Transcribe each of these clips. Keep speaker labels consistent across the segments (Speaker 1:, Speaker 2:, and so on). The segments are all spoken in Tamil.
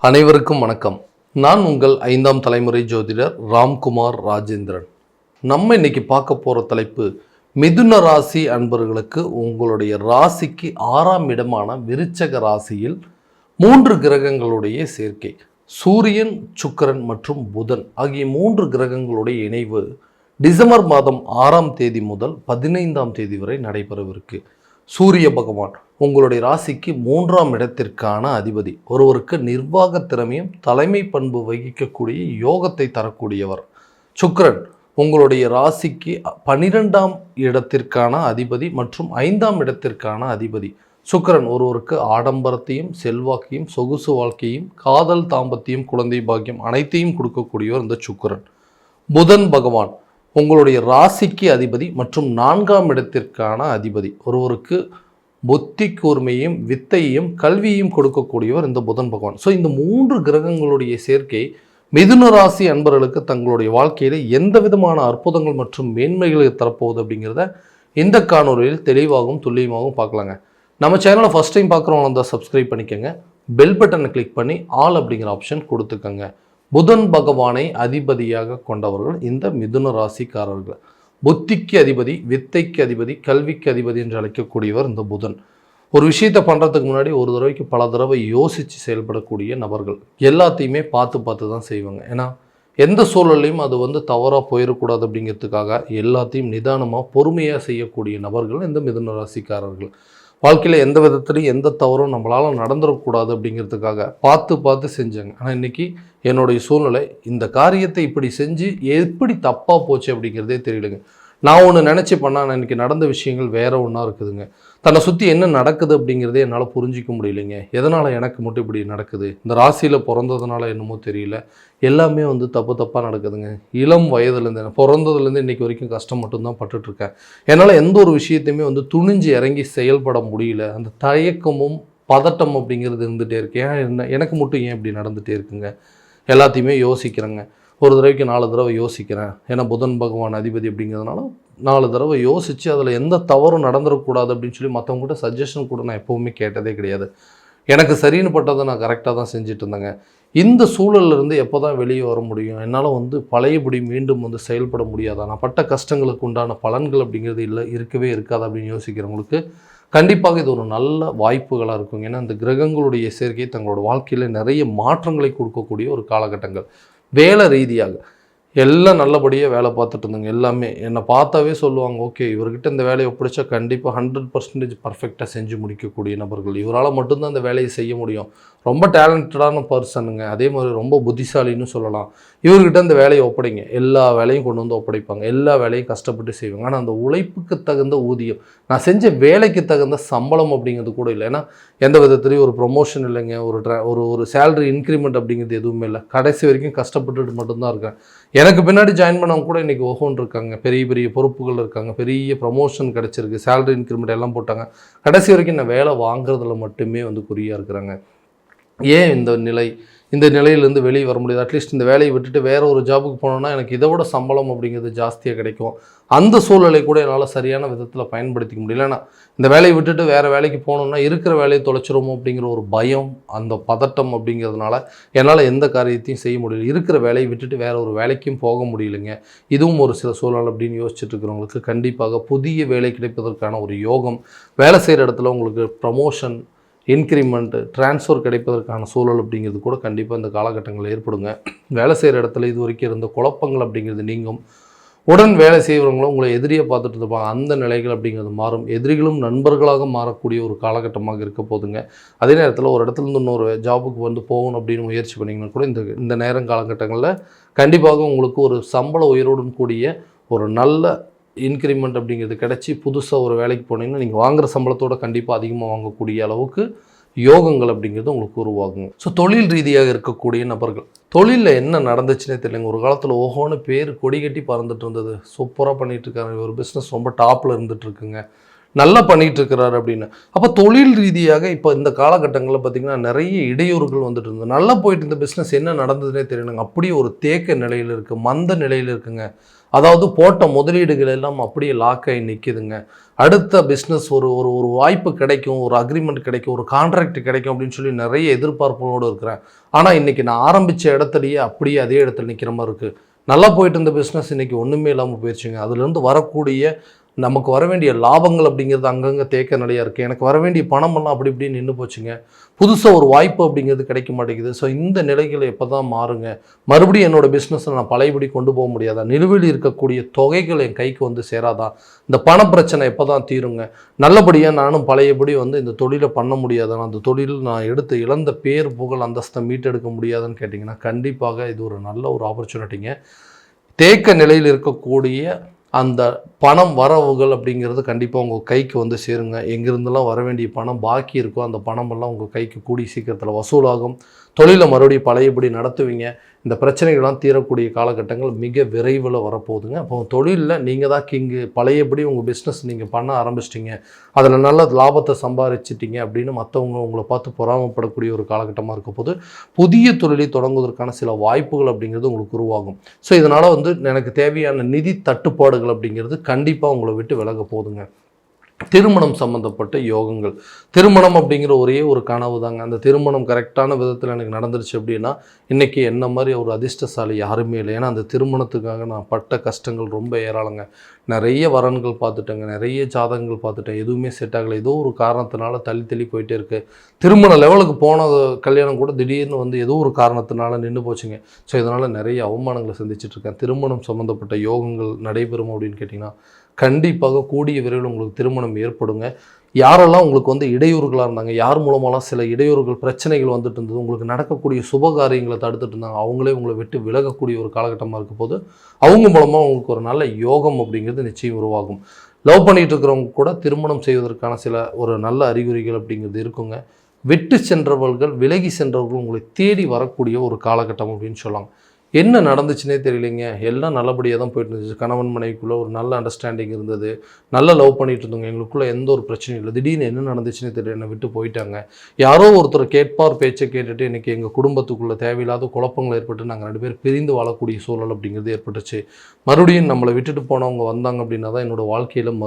Speaker 1: அனைவருக்கும் வணக்கம். நான் உங்கள் 5ஆம் தலைமுறை ஜோதிடர் ராம்குமார் ராஜேந்திரன். நம்ம இன்னைக்கு பார்க்க போகிற தலைப்பு, மிதுன ராசி அன்பர்களுக்கு உங்களுடைய ராசிக்கு 6ஆம் இடமான விருச்சக ராசியில் 3 கிரகங்களுடைய சேர்க்கை, சூரியன், சுக்கிரன் மற்றும் புதன் ஆகிய 3 கிரகங்களுடைய இணைவு டிசம்பர் மாதம் 6ஆம் தேதி முதல் 15ஆம் தேதி வரை நடைபெறவிருக்கு. சூரிய பகவான் உங்களுடைய ராசிக்கு 3ஆம் இடத்திற்கான அதிபதி. ஒருவருக்கு நிர்வாக திறமையும் தலைமை பண்பு வகிக்கக்கூடிய யோகத்தை தரக்கூடியவர். சுக்கிரன் உங்களுடைய ராசிக்கு 12ஆம் இடத்திற்கான அதிபதி மற்றும் 5ஆம் இடத்திற்கான அதிபதி. சுக்கிரன் ஒருவருக்கு ஆடம்பரத்தையும் செல்வாக்கையும் சொகுசு வாழ்க்கையும் காதல் தாம்பத்தியம் குழந்தை பாக்கியம் அனைத்தையும் கொடுக்கக்கூடியவர் இந்த சுக்கிரன். புதன் பகவான் உங்களுடைய ராசிக்கு அதிபதி மற்றும் 4ஆம் இடத்திற்கான அதிபதி. ஒருவருக்கு புத்தி கூர்மையும் வித்தையும் கல்வியையும் கொடுக்கக்கூடியவர் இந்த புதன் பகவான். ஸோ இந்த 3 கிரகங்களுடைய சேர்க்கை மிதுன ராசி அன்பர்களுக்கு தங்களுடைய வாழ்க்கையில் எந்த விதமான அற்புதங்கள் மற்றும் மேன்மைகளை தரப்போகுது அப்படிங்கிறத இந்த காணொலியில் தெளிவாகவும் துல்லியமாகவும் பார்க்கலாங்க. நம்ம சேனலை ஃபஸ்ட் டைம் பார்க்குறவங்க இருந்தால் சப்ஸ்கிரைப் பண்ணிக்கோங்க, பெல் பட்டனை கிளிக் பண்ணி ஆல் அப்படிங்கிற ஆப்ஷன் கொடுத்துக்கோங்க. புதன் பகவானை அதிபதியாக கொண்டவர்கள் இந்த மிதுன ராசிக்காரர்கள். புத்திக்கு அதிபதி, வித்தைக்கு அதிபதி, கல்விக்கு அதிபதி என்று அழைக்கக்கூடியவர் இந்த புதன். ஒரு விஷயத்தை பண்ணுறதுக்கு முன்னாடி ஒரு தடவைக்கு பல தடவை யோசித்து செயல்படக்கூடிய நபர்கள். எல்லாத்தையுமே பார்த்து தான் செய்வாங்க. ஏன்னா எந்த சூழலையும் அது தவறாக போயிடக்கூடாது அப்படிங்கிறதுக்காக எல்லாத்தையும் நிதானமாக பொறுமையாக செய்யக்கூடிய நபர்கள் இந்த மிதுன ராசிக்காரர்கள். வாழ்க்கையில் எந்த விதத்துலையும் எந்த தவறும் நம்மளால் நடந்துடக்கூடாது அப்படிங்கிறதுக்காக பார்த்து செஞ்சாங்க. ஆனால் இன்றைக்கி என்னுடைய சூழ்நிலை இந்த காரியத்தை இப்படி செஞ்சு எப்படி தப்பாக போச்சு அப்படிங்கிறதே தெரியலைங்க. நான் ஒன்று நினச்சி பண்ணால் இன்றைக்கி நடந்த விஷயங்கள் வேறு ஒன்றா இருக்குதுங்க. தன்னை சுற்றி என்ன நடக்குது அப்படிங்கிறதே என்னால் புரிஞ்சிக்க முடியலைங்க. எதனால் எனக்கு மட்டும் இப்படி நடக்குது, இந்த ராசியில் பிறந்ததுனால என்னமோ தெரியல, எல்லாமே தப்பாக நடக்குதுங்க. இளம் வயதுலேருந்து பிறந்ததுலேருந்து இன்றைக்கி வரைக்கும் கஷ்டம் மட்டும்தான் பட்டுட்ருக்கேன். என்னால் எந்த ஒரு விஷயத்தையுமே துணிஞ்சு இறங்கி செயல்பட முடியல. அந்த தயக்கமும் பதட்டம் அப்படிங்கிறது இருந்துகிட்டே இருக்கு. எனக்கு மட்டும் ஏன் இப்படி நடந்துகிட்டே இருக்குங்க. எல்லாத்தையுமே யோசிக்கிறேங்க. ஒரு தடவைக்கு 4 தடவை யோசிக்கிறேன். ஏன்னா புதன் பகவான் அதிபதி அப்படிங்கிறதுனால 4 தடவை யோசித்து அதில் எந்த தவறும் நடந்துடக்கூடாது அப்படின்னு சொல்லி மற்றவங்ககிட்ட சஜஷன் கூட நான் எப்போவுமே கேட்டதே கிடையாது. எனக்கு சரின்னு பட்டதை நான் கரெக்டாக தான் செஞ்சுட்டு இருந்தேங்க. இந்த சூழல்லேருந்து எப்போ தான் வெளியே வர முடியும், என்னால் பழையபடி மீண்டும் செயல்பட முடியாதா, நான் பட்ட கஷ்டங்களுக்கு உண்டான பலன்கள் அப்படிங்கிறது இருக்கவே இருக்காது அப்படின்னு யோசிக்கிறவங்களுக்கு கண்டிப்பாக இது ஒரு நல்ல வாய்ப்புகளாக இருக்கும். ஏன்னா இந்த கிரகங்களுடைய சேர்க்கை தங்களோட வாழ்க்கையில் நிறைய மாற்றங்களை கொடுக்கக்கூடிய ஒரு காலகட்டங்கள். வேலை ரீதியாக எல்லாம் நல்லபடியாக வேலை பார்த்துட்டு இருந்தாங்க. எல்லாமே என்னை பார்த்தாவே சொல்லுவாங்க, ஓகே இவர்கிட்ட இந்த வேலையை ஒப்படைச்சா கண்டிப்பாக 100% பர்ஃபெக்டாக செஞ்சு முடிக்கக்கூடிய நபர்கள், இவரால் மட்டும்தான் இந்த வேலையை செய்ய முடியும், ரொம்ப டேலண்டடான பர்சனுங்க, அதே மாதிரி ரொம்ப புத்திசாலின்னு சொல்லலாம், இவர்கிட்ட இந்த வேலையை ஒப்படைங்க, எல்லா வேலையும் கொண்டு ஒப்படைப்பாங்க, எல்லா வேலையும் கஷ்டப்பட்டு செய்வாங்க. ஆனால் அந்த உழைப்புக்கு தகுந்த ஊதியம், நான் செஞ்ச வேலைக்கு தகுந்த சம்பளம் அப்படிங்கிறது கூட இல்லை. ஏன்னா எந்த விதத்துலையும் ஒரு ப்ரொமோஷன் இல்லைங்க, ஒரு சேலரி இன்க்ரிமெண்ட் அப்படிங்கிறது எதுவுமே இல்லை. கடைசி வரைக்கும் கஷ்டப்பட்டுட்டு மட்டும்தான் இருக்கேன். எனக்கு பின்னாடி ஜாயின் பண்ணவங்க கூட இன்றைக்கி ஓஹோன்னு இருக்காங்க, பெரிய பொறுப்புகள் இருக்காங்க, பெரிய ப்ரமோஷன் கிடச்சிருக்கு, சேலரி இன்க்ரிமெண்ட் எல்லாம் போட்டாங்க. கடைசி வரைக்கும் நான் வேலை வாங்குறதுல மட்டுமே குறியாக இருக்கிறாங்க. ஏன் இந்த நிலையிலேருந்து வெளியே வர முடியாது? அட்லீஸ்ட் இந்த வேலையை விட்டுட்டு வேறு ஒரு ஜாபுக்கு போனோன்னா எனக்கு இதை விட சம்பளம் அப்படிங்கிறது ஜாஸ்தியாக கிடைக்கும். அந்த சூழலை கூட என்னால் சரியான விதத்தில் பயன்படுத்திக்க முடியலன்னா இந்த வேலையை விட்டுட்டு வேறு வேலைக்கு போனோம்னா இருக்கிற வேலையை தொலைச்சிருமோ அப்படிங்கிற ஒரு பயம், அந்த பதட்டம் அப்படிங்கிறதுனால என்னால் எந்த காரியத்தையும் செய்ய முடியல. இருக்கிற வேலையை விட்டுட்டு வேறு ஒரு வேலைக்கும் போக முடியலைங்க. இதுவும் ஒரு சில சூழல் அப்படின்னு யோசிச்சுட்டு இருக்கிறவங்களுக்கு கண்டிப்பாக புதிய வேலை கிடைப்பதற்கான ஒரு யோகம், வேலை செய்கிற இடத்துல உங்களுக்கு ப்ரமோஷன், இன்க்ரிமெண்ட், ட்ரான்ஸ்ஃபர் கிடைப்பதற்கான சூழல் அப்படிங்கிறது கூட கண்டிப்பாக இந்த காலகட்டங்களில் ஏற்படுங்க. வேலை செய்கிற இடத்துல இது வரைக்கும் இருந்த குழப்பங்கள் அப்படிங்கிறது நீங்கும். உடன் வேலை செய்கிறவங்களும் உங்களை எதிரியை பார்த்துட்டு இருப்பாங்க. அந்த நிலைகள் அப்படிங்கிறது மாறும். எதிரிகளும் நண்பர்களாக மாறக்கூடிய ஒரு காலகட்டமாக இருக்க போதுங்க. அதே நேரத்தில் ஒரு இடத்துலேருந்து இன்னொரு ஜாபுக்கு போகணும் அப்படின்னு முயற்சி பண்ணிங்கன்னா கூட இந்த நேரம் காலகட்டங்களில் கண்டிப்பாக உங்களுக்கு ஒரு சம்பள உயர்வுடன் கூடிய ஒரு நல்ல இன்க்ரிமெண்ட் அப்படிங்கிறது கிடச்சி புதுசாக ஒரு வேலைக்கு போனீங்கன்னா நீங்கள் வாங்குகிற சம்பளத்தோடு கண்டிப்பாக அதிகமாக வாங்கக்கூடிய அளவுக்கு யோகங்கள் அப்படிங்கிறது உங்களுக்கு உருவாகுங்க. ஸோ தொழில் ரீதியாக இருக்கக்கூடிய நபர்கள், தொழிலில் என்ன நடந்துச்சுன்னே தெரியலைங்க. ஒரு காலத்தில் ஓஹோன்னு பேர் கொடி கட்டி பறந்துட்டு இருந்தது, சூப்பராக பண்ணிகிட்டு இருக்காங்க, ஒரு பிஸ்னஸ் ரொம்ப டாப்பில் இருந்துகிட்ருக்குங்க, நல்லா பண்ணிட்டு இருக்கிறாரு அப்படின்னு. அப்போ தொழில் ரீதியாக இப்போ இந்த காலகட்டங்களில் பார்த்தீங்கன்னா நிறைய இடையூறுகள் வந்துட்டு இருந்தது. நல்லா போயிட்டு இந்த பிஸ்னஸ் என்ன நடந்ததுன்னே தெரியலங்க. அப்படியே ஒரு தேக்க நிலையில் இருக்குது, மந்த நிலையில் இருக்குங்க. அதாவது போட்ட முதலீடுகள் எல்லாம் அப்படியே லாக் ஆகி நிற்கிதுங்க. அடுத்த பிஸ்னஸ் ஒரு ஒரு ஒரு வாய்ப்பு கிடைக்கும், ஒரு அக்ரிமெண்ட் கிடைக்கும், ஒரு கான்ட்ராக்ட் கிடைக்கும் அப்படின்னு சொல்லி நிறைய எதிர்பார்ப்புகளோடு இருக்கிறேன். ஆனால் இன்றைக்கி நான் ஆரம்பித்த இடத்துலையே அப்படியே அதே இடத்துல நிற்கிற மாதிரி இருக்குது. நல்லா போயிட்டு இருந்த பிஸ்னஸ் இன்றைக்கி ஒன்றுமே இல்லாமல் போயிடுச்சுங்க. அதுலேருந்து வரக்கூடிய நமக்கு வர வேண்டிய லாபங்கள் அப்படிங்கிறது அங்கங்கே தேக்க நிலையாக இருக்குது. எனக்கு வர வேண்டிய பணமெல்லாம் அப்படி இப்படி நின்று போச்சுங்க. புதுசாக ஒரு வாய்ப்பு அப்படிங்கிறது கிடைக்க மாட்டேங்குது. ஸோ இந்த நிலைகளை எப்போ தான் மாறுங்க? மறுபடியும் என்னோடய பிஸ்னஸை நான் பழையபடி கொண்டு போக முடியாதா? நிலுவையில் இருக்கக்கூடிய தொகைகள் என் கைக்கு வந்து சேராதா? இந்த பண பிரச்சனை எப்போ தான் தீருங்க? நல்லபடியாக நானும் பழையபடி வந்து இந்த தொழிலை பண்ண முடியாதா? அந்த தொழிலில் நான் இழந்த பேர் புகழ் அந்தஸ்தை மீட்டெடுக்க முடியாதுன்னு கேட்டிங்கன்னா கண்டிப்பாக இது ஒரு நல்ல ஒரு ஆப்பர்ச்சுனிட்டிங்க. தேக்க நிலையில் இருக்கக்கூடிய அந்த பணம் வரவுகள் அப்படிங்கிறது கண்டிப்பாக உங்கள் கைக்கு வந்து சேருங்க. எங்கேருந்தெல்லாம் வர வேண்டிய பணம் பாக்கி இருக்கோ அந்த பணமெல்லாம் உங்கள் கைக்கு கூடி சீக்கிரத்தில் வசூலாகும். தொழிலை மறுபடியும் பழையபடி நடத்துவீங்க. இந்த பிரச்சனைகள்லாம் தீரக்கூடிய காலகட்டங்கள் மிக விரைவில் வரப்போகுதுங்க. அப்போ தொழிலில் நீங்கள் தான் கிங்கு. பழையபடி உங்கள் பிஸ்னஸ் நீங்கள் பண்ண ஆரம்பிச்சிட்டிங்க, அதில் நல்ல லாபத்தை சம்பாதிச்சிட்டிங்க அப்படின்னு மற்றவங்க உங்களை பார்த்து பொறாமப்படக்கூடிய ஒரு காலகட்டமாக இருக்க போது புதிய தொழிலை தொடங்குவதற்கான சில வாய்ப்புகள் அப்படிங்கிறது உங்களுக்கு உருவாகும். ஸோ இதனால் வந்து எனக்கு தேவையான நிதி தட்டுப்பாடுகள் அப்படிங்கிறது கண்டிப்பாக உங்களை விட்டு விலக போகுதுங்க. திருமணம் சம்மந்தப்பட்ட யோகங்கள். திருமணம் அப்படிங்கிற ஒரே ஒரு கனவு தாங்க. அந்த திருமணம் கரெக்டான விதத்தில் எனக்கு நடந்துருச்சு அப்படின்னா இன்றைக்கி என்ன மாதிரி ஒரு அதிர்ஷ்டசாலி யாருமே இல்லை. ஏன்னா அந்த திருமணத்துக்காக நான் பட்ட கஷ்டங்கள் ரொம்ப ஏராளங்க. நிறைய வரன்கள் பார்த்துட்டேங்க, நிறைய ஜாதகங்கள் பார்த்துட்டேன், எதுவுமே செட் ஆகலை. ஏதோ ஒரு காரணத்தினால தள்ளி போயிட்டே இருக்குது. திருமண லெவலுக்கு போன கல்யாணம் கூட திடீர்னு வந்து ஏதோ ஒரு காரணத்தினால நின்று போச்சுங்க. ஸோ இதனால் நிறைய அவமானங்களை சந்திச்சிட்ருக்கேன். திருமணம் சம்மந்தப்பட்ட யோகங்கள் நடைபெறும் அப்படின்னு கேட்டிங்கன்னா கண்டிப்பாக கூடிய விரைவில் உங்களுக்கு திருமணம் ஏற்படுங்க. யாரெல்லாம் உங்களுக்கு வந்து இடையூறுகளாக இருந்தாங்க, யார் மூலமாலாம் சில இடையூறுகள் பிரச்சனைகள் வந்துட்டு இருந்தது, உங்களுக்கு நடக்கக்கூடிய சுபகாரியங்களை தடுத்துட்டு இருந்தாங்க, அவங்களே உங்களை விட்டு விலகக்கூடிய ஒரு காலகட்டமாக இருக்க போது அவங்க மூலமாக உங்களுக்கு ஒரு நல்ல யோகம் அப்படிங்கிறது நிச்சயம் உருவாகும். லவ் பண்ணிகிட்டு இருக்கிறவங்க கூட திருமணம் செய்வதற்கான சில ஒரு நல்ல அறிகுறிகள் அப்படிங்கிறது இருக்குங்க. விட்டு சென்றவர்கள் விலகி சென்றவர்கள் உங்களை தேடி வரக்கூடிய ஒரு காலகட்டம் அப்படின்னு சொல்லலாம். என்ன நடந்துச்சுன்னே தெரியலைங்க. எல்லாம் நல்லபடியாக தான் போயிட்டு இருந்துச்சு. கணவன் மனைவிக்குள்ளே ஒரு நல்ல அண்டர்ஸ்டாண்டிங் இருந்தது. நல்ல லவ் பண்ணிகிட்டு இருந்தோங்க. எங்களுக்குள்ளே எந்த ஒரு பிரச்சனையும் இல்லை. திடீர்னு என்ன நடந்துச்சுன்னே தெரியல, என்னை விட்டு போயிட்டாங்க. யாரோ ஒருத்தர் கேட்பார் பேச்சை கேட்டுட்டு இன்றைக்கி எங்கள் குடும்பத்துக்குள்ளே தேவையில்லாத குழப்பங்கள் ஏற்பட்டு நாங்கள் 2 பேர் பிரிந்து வாழக்கூடிய சூழல் அப்படிங்கிறது ஏற்பட்டுச்சு. மறுபடியும் நம்மளை விட்டுட்டு போனவங்க வந்தாங்க அப்படின்னா தான் என்னோடய வாழ்க்கையில்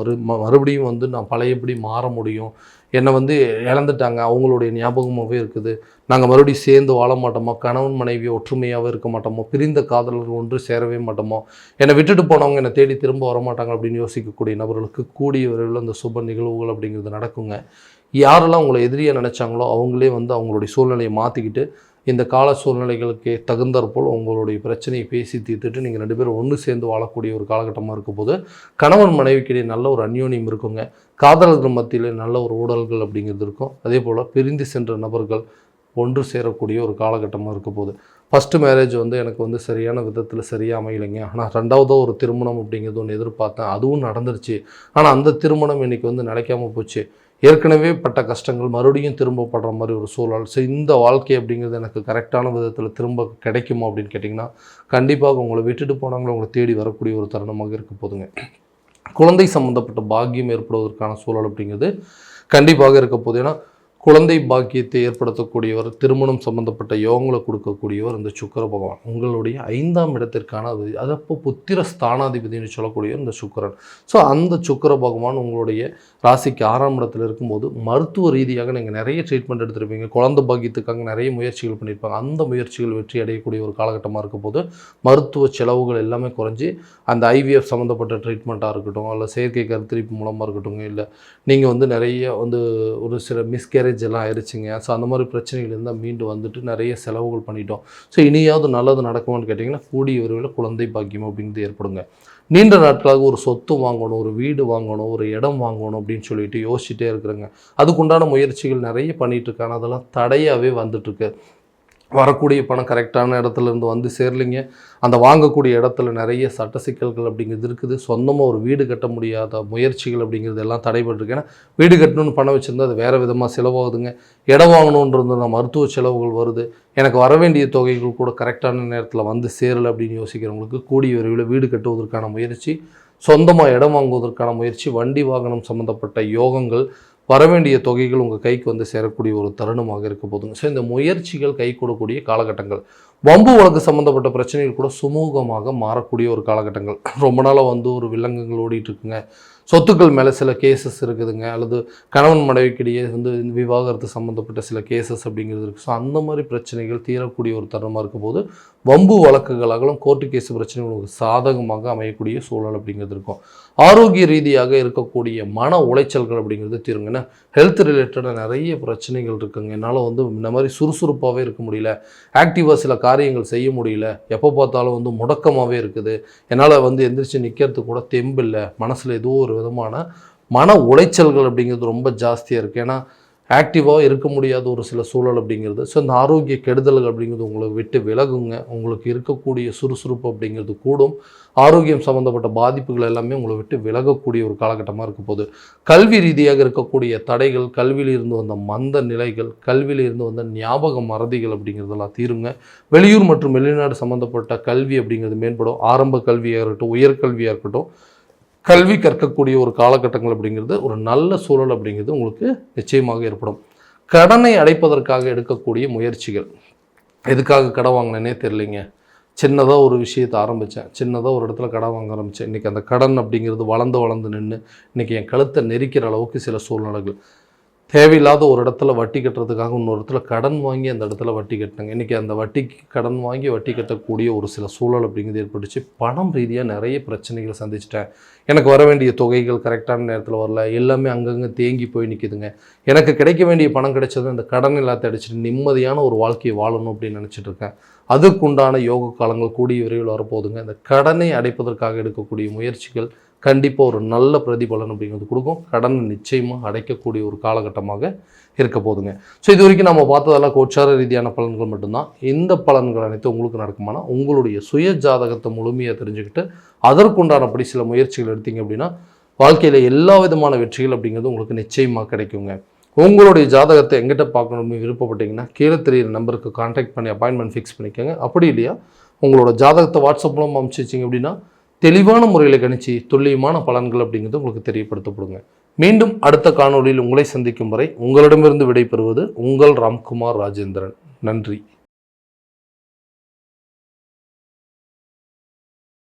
Speaker 1: மறுபடியும் வந்து நான் பழையபடி மாற முடியும். என்னை வந்து இழந்துட்டாங்க, அவங்களுடைய ஞாபகமாகவே இருக்குது. நாங்கள் மறுபடியும் சேர்ந்து வாழ மாட்டோமோ, கணவன் மனைவி ஒற்றுமையாகவே இருக்க மாட்டோமோ, பிரிந்த காதலர்கள் ஒன்று சேரவே மாட்டோமோ, என்னை விட்டுட்டு போனவங்க என்னை தேடி திரும்ப வரமாட்டாங்க அப்படின்னு யோசிக்கக்கூடிய நபர்களுக்கு கூடிய விரைவில் அந்த சுப நிகழ்வுகள் அப்படிங்கிறது நடக்குங்க. யாரெல்லாம் உங்களை எதிரியாக நினச்சாங்களோ அவங்களே வந்து அவங்களுடைய சூழ்நிலையை மாற்றிக்கிட்டு இந்த கால சூழ்நிலைகளுக்கு தகுந்தாற்போல் உங்களுடைய பிரச்சனையை பேசி தீர்த்துட்டு நீங்கள் 2 பேரும் ஒன்று சேர்ந்து வாழக்கூடிய ஒரு காலகட்டமாக இருக்கும் போது கணவன் மனைவிக்கிடையே நல்ல ஒரு அந்யோன்யம் இருக்குங்க. காதலர்கள் மத்தியில் நல்ல ஒரு ஊடல்கள் அப்படிங்கிறது இருக்கும். அதே போல் பிரிந்து சென்ற நபர்கள் ஒன்று சேரக்கூடிய ஒரு காலகட்டமாக இருக்க போகுது. ஃபஸ்ட்டு மேரேஜ் வந்து எனக்கு வந்து சரியான விதத்தில் சரியாக அமையலைங்க. ஆனால் 2வதோ ஒரு திருமணம் அப்படிங்கிறது ஒன்று எதிர்பார்த்தேன், அதுவும் நடந்துருச்சு. ஆனால் அந்த திருமணம் இன்றைக்கி வந்து நிலைக்காமல் போச்சு. ஏற்கனவே பட்ட கஷ்டங்கள் மறுபடியும் திரும்ப படுற மாதிரி ஒரு சூழல். ஸோ இந்த வாழ்க்கை அப்படிங்கிறது எனக்கு கரெக்டான விதத்தில் திரும்ப கிடைக்குமா அப்படின்னு கேட்டிங்கன்னா கண்டிப்பாக உங்களை விட்டுட்டு போனவங்களை உங்களை தேடி வரக்கூடிய ஒரு தருணமாக இருக்க போதுங்க. குழந்தை சம்மந்தப்பட்ட பாக்கியம் ஏற்படுவதற்கான சூழல் அப்படிங்கிறது கண்டிப்பாக இருக்க போகுது. ஏன்னா குழந்தை பாக்கியத்தை ஏற்படுத்தக்கூடியவர், திருமணம் சம்பந்தப்பட்ட யோகங்களை கொடுக்கக்கூடியவர் இந்த சுக்கிர பகவான். உங்களுடைய 5ஆம் இடத்திற்கான அது அப்போ புத்திர ஸ்தானாதிபதினு சொல்லக்கூடியவர் இந்த சுக்கிரன். ஸோ அந்த சுக்கிர பகவான் உங்களுடைய ராசிக்கு 6ஆம் இடத்துல இருக்கும்போது மருத்துவ ரீதியாக நீங்கள் நிறைய ட்ரீட்மெண்ட் எடுத்துருப்பீங்க. குழந்தை பாக்கியத்துக்காக நிறைய முயற்சிகள் பண்ணியிருப்பாங்க. அந்த முயற்சிகள் வெற்றி அடையக்கூடிய ஒரு காலகட்டமாக இருக்கும் போது மருத்துவ செலவுகள் எல்லாமே குறைஞ்சி அந்த IVF சம்மந்தப்பட்ட ட்ரீட்மெண்ட்டாக இருக்கட்டும், இல்லை செயற்கை கருத்தரிப்பு மூலமாக இருக்கட்டும், இல்லை நீங்கள் வந்து நிறைய வந்து ஒரு சில மிஸ்கேரேஜ் எல்லாம் ஆயிடுச்சுங்க. ஸோ அந்த மாதிரி பிரச்சனைகள் இருந்தால் மீண்டு வந்துட்டு நிறைய செலவுகள் பண்ணிட்டோம். ஸோ இனியாவது நல்லது நடக்குமான்னு கேட்டிங்கன்னா கூடிய விரைவில் குழந்தை பாக்கியம் அப்படிங்கிறது ஏற்படுங்க. நீண்ட நாட்களாக ஒரு சொத்து வாங்கணும், ஒரு வீடு வாங்கணும், ஒரு இடம் வாங்கணும் அப்படின்னு சொல்லிட்டு யோசிச்சுட்டே இருக்கிறேங்க. அதுக்குண்டான முயற்சிகள் நிறைய பண்ணிகிட்ருக்காங்க. அதெல்லாம் தடையாகவே வந்துட்டுருக்கு. வரக்கூடிய பணம் கரெக்டான இடத்துலேருந்து வந்து சேரலிங்க. அந்த வாங்கக்கூடிய இடத்துல நிறைய சட்ட சிக்கல்கள் அப்படிங்கிறது இருக்குது. சொந்தமாக ஒரு வீடு கட்ட முடியாத முயற்சிகள் அப்படிங்கிறது எல்லாம் தடைபட்டுருக்கு. ஏன்னா வீடு கட்டணும்னு பணம் வச்சுருந்தா அது வேறு விதமாக செலவாகுதுங்க. இடம் வாங்கணுன்றது மருத்துவ செலவுகள் வருது. எனக்கு வர வேண்டிய தொகைகள் கூட கரெக்டான நேரத்தில் வந்து சேரலை அப்படின்னு யோசிக்கிறவங்களுக்கு கூடிய விரைவில் வீடு கட்டுவதற்கான முயற்சி சொந்தமாக இடம் வாங்குவதற்கான முயற்சி, வண்டி வாகனம் சம்மந்தப்பட்ட யோகங்கள், வரவேண்டிய தொகைகள் உங்கள் கைக்கு வந்து சேரக்கூடிய ஒரு தருணமாக இருக்க போதுங்க. ஸோ இந்த முயற்சிகள் கை கூடக்கூடிய காலகட்டங்கள். வம்பு வழக்கு சம்மந்தப்பட்ட பிரச்சனைகள் கூட சுமூகமாக மாறக்கூடிய ஒரு காலகட்டங்கள். ரொம்ப நாளாக வந்து ஒரு வில்லங்கங்கள் ஓடிட்டு இருக்குங்க, சொத்துக்கள் மேலே சில கேசஸ் இருக்குதுங்க, அல்லது கணவன் மனைவிக்கிடையே வந்து விவாகரத்து சம்மந்தப்பட்ட சில கேசஸ் அப்படிங்கிறது இருக்குது. ஸோ அந்த மாதிரி பிரச்சனைகள் தீரக்கூடிய ஒரு தருணமாக இருக்கும் போது வம்பு வழக்குகளாகவும் கோர்ட்டு கேஸ் பிரச்சனைகள் உங்களுக்கு சாதகமாக அமையக்கூடிய சூழல் அப்படிங்கிறது இருக்கும். ஆரோக்கிய ரீதியாக இருக்கக்கூடிய மன உளைச்சல்கள் அப்படிங்கிறது தீருங்க. ஏன்னா ஹெல்த் ரிலேட்டடாக நிறைய பிரச்சனைகள் இருக்குங்க. என்னால் வந்து இந்த மாதிரி சுறுசுறுப்பாகவே இருக்க முடியல, ஆக்டிவாக சில காரியங்கள் செய்ய முடியல, எப்போ பார்த்தாலும் வந்து முடக்கமாகவே இருக்குது, என்னால் வந்து எந்திரிச்சு நிற்கிறதுக்கு கூட தெம்பு இல்லை, மனசில் ஏதோ ஒரு விதமான மன உளைச்சல்கள் அப்படிங்கிறது ரொம்ப ஜாஸ்தியாக இருக்குது. ஏன்னா ஆக்டிவாக இருக்க முடியாத ஒரு சில சூழல் அப்படிங்கிறது. ஸோ இந்த ஆரோக்கிய கெடுதல்கள் அப்படிங்கிறது உங்களை விட்டு விலகுங்க. உங்களுக்கு இருக்கக்கூடிய சுறுசுறுப்பு அப்படிங்கிறது கூடும். ஆரோக்கியம் சம்மந்தப்பட்ட பாதிப்புகள் எல்லாமே உங்களை விட்டு விலகக்கூடிய ஒரு காலகட்டமாக இருக்க போகுது. கல்வி ரீதியாக இருக்கக்கூடிய தடைகள், கல்வியில் இருந்து வந்த மந்த நிலைகள், கல்வியில் இருந்து வந்த ஞாபக மறதிகள் அப்படிங்கிறதெல்லாம் தீருங்க. வெளியூர் மற்றும் வெளிநாடு சம்மந்தப்பட்ட கல்வி அப்படிங்கிறது மேம்படும். ஆரம்ப கல்வியாக இருக்கட்டும், உயர்கல்வியாக இருக்கட்டும், கல்வி கற்கக்கூடிய ஒரு காலகட்டங்கள் அப்படிங்கிறது, ஒரு நல்ல சூழல் அப்படிங்கிறது உங்களுக்கு நிச்சயமாக ஏற்படும். கடனை அடைப்பதற்காக எடுக்கக்கூடிய முயற்சிகள். எதுக்காக கடன் வாங்கினேனே தெரியலைங்க, சின்னதாக ஒரு விஷயத்தை ஆரம்பித்தேன், சின்னதாக ஒரு இடத்துல கடன் வாங்க ஆரம்பித்தேன், இன்றைக்கி அந்த கடன் அப்படிங்கிறது வளர்ந்து நின்று இன்றைக்கி என் கழுத்தை நெரிக்கிற அளவுக்கு சில சூழ்நிலைகள். தேவையில்லாத ஒரு இடத்துல வட்டி கட்டுறதுக்காக இன்னொரு இடத்துல கடன் வாங்கி அந்த இடத்துல வட்டி கட்டினாங்க. இன்றைக்கி அந்த வட்டிக்கு கடன் வாங்கி வட்டி கட்டக்கூடிய ஒரு சில சூழல் அப்படிங்கிறது ஏற்பட்டுச்சு. பணம் ரீதியாக நிறைய பிரச்சனைகளை சந்திச்சிட்டேன். எனக்கு வர வேண்டிய தொகைகள் கரெக்டான நேரத்தில் வரல, எல்லாமே அங்கங்கே தேங்கி போய் நிற்கிதுங்க. எனக்கு கிடைக்க வேண்டிய பணம் கிடைச்சது அந்த கடன் எல்லாத்தையும் அடிச்சுட்டு நிம்மதியான ஒரு வாழ்க்கையை வாழணும் அப்படின்னு நினச்சிட்டு இருக்கேன். அதுக்குண்டான யோக காலங்கள் கூடிய விரைவில் வரப்போகுதுங்க. இந்த கடனை அடைப்பதற்காக எடுக்கக்கூடிய முயற்சிகள் கண்டிப்பாக ஒரு நல்ல பிரதிபலன் அப்படிங்கிறது கொடுக்கும். கடனை நிச்சயமாக அடைக்கக்கூடிய ஒரு காலகட்டமாக இருக்க போதுங்க. ஸோ இது வரைக்கும் நம்ம பார்த்ததெல்லாம் கோச்சார ரீதியான பலன்கள் மட்டும்தான். இந்த பலன்கள் அனைத்து உங்களுக்கு நடக்குமானா உங்களுடைய சுய ஜாதகத்தை முழுமையாக தெரிஞ்சுக்கிட்டு அதற்குண்டானபடி சில முயற்சிகள் எடுத்தீங்க அப்படின்னா வாழ்க்கையில் எல்லா விதமான வெற்றிகள் அப்படிங்கிறது உங்களுக்கு நிச்சயமாக கிடைக்குங்க. உங்களுடைய ஜாதகத்தை எங்கிட்ட பார்க்கணும்னு விருப்பப்பட்டீங்கன்னா கீழே தெரியிற நம்பருக்கு கான்டாக்ட் பண்ணி அப்பாயின்மெண்ட் ஃபிக்ஸ் பண்ணிக்கோங்க. அப்படி இல்லையா உங்களோட ஜாதகத்தை வாட்ஸ்அப் மூலம் அனுப்பிச்சிச்சிங்க அப்படின்னா தெளிவான முறையில் கணிச்சு துல்லியமான பலன்கள் அப்படிங்கிறது உங்களுக்கு தெரியப்படுத்தப்படுங்க. மீண்டும் அடுத்த காணொளியில் உங்களை சந்திக்கும் வரை உங்களிடமிருந்து விடைபெறுவது உங்கள் ராம்குமார் ராஜேந்திரன். நன்றி.